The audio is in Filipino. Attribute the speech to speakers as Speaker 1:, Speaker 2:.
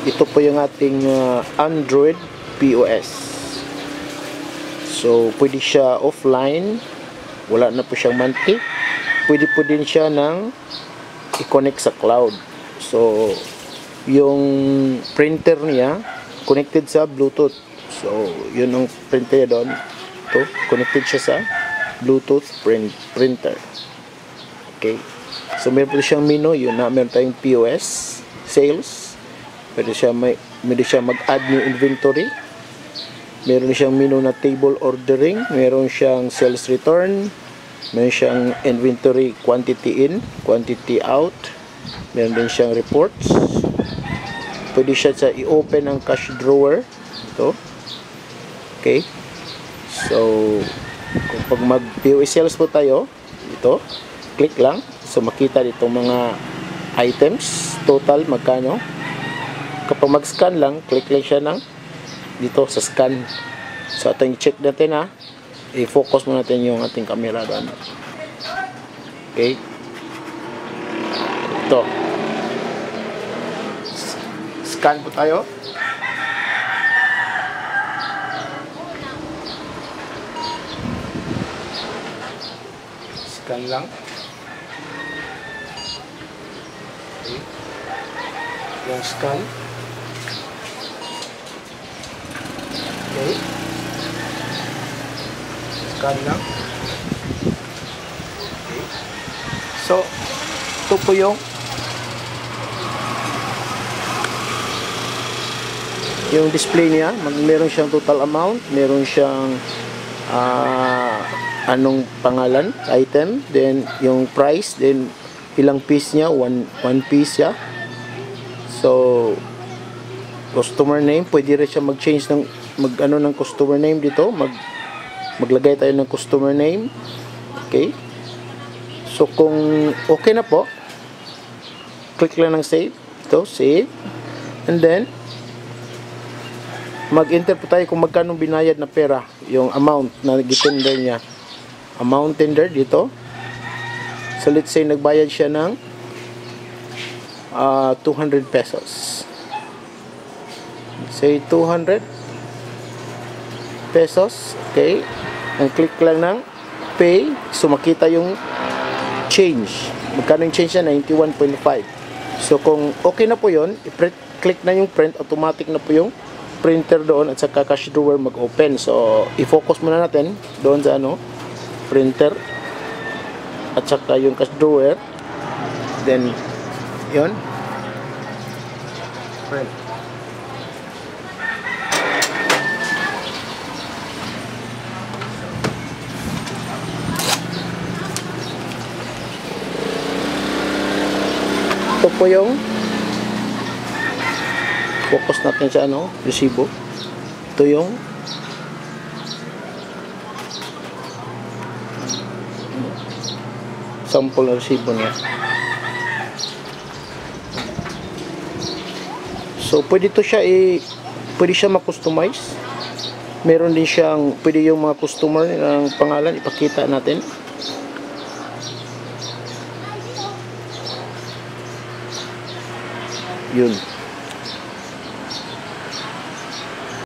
Speaker 1: ito po yung ating Android POS. So pwede siya offline, wala na po siyang monthly. Pwede po din siya ng i-connect sa cloud. So yung printer niya connected sa Bluetooth. So yun ang printer doon. Ito, connected siya sa Bluetooth printer. Okay. So meron po siyang menu, yun na, meron tayong POS, sales. Pwede siya mag-add new inventory. Meron siyang menu na table ordering, meron siyang sales return, meron siyang inventory quantity in, quantity out. Meron din siyang reports. Pwede siya i-open ang cash drawer. Ito. Okay. So kung pag mag-POS sales po tayo, ito, click lang. So makita dito mga items, total magkano. Kapag mag-scan lang, click lang siya ng dito sa scan. So ating check natin ha. I-focus mo natin yung ating camera doon. Okay. Ito. Scan po tayo. Scan lang. Okay. Yung scan. Okay. Scan lang. Okay. So, ito po yung display niya. Meron siyang total amount, meron siyang anong pangalan, item, then yung price, then ilang piece niya, one piece siya. So customer name, pwede rin siya mag-change ng ng customer name dito, maglagay tayo ng customer name. Okay. So kung okay na po, click lang ng save. Ito, save. And then mag-enter po tayo kung magkano binayad na pera, yung amount na gitender niya. Amount tender dito. So let's say nagbayad siya ng 200 pesos. Say 200 pesos. Okay. And click lang ng pay. So makita yung change. Magkano yung change niya? 91.5. So kung okay na po yun, click na yung print, automatic na po yung printer doon at saka cash drawer mag-open. So i-focus muna natin doon sa printer at saka yung cash drawer, then yun, print. Ito po yung focus natin sa resibo. Ito yung sample na resibo niya. So pwede siya ma-customize. Meron din siyang pwede yung mga customer ng pangalan ipakita natin. Yun.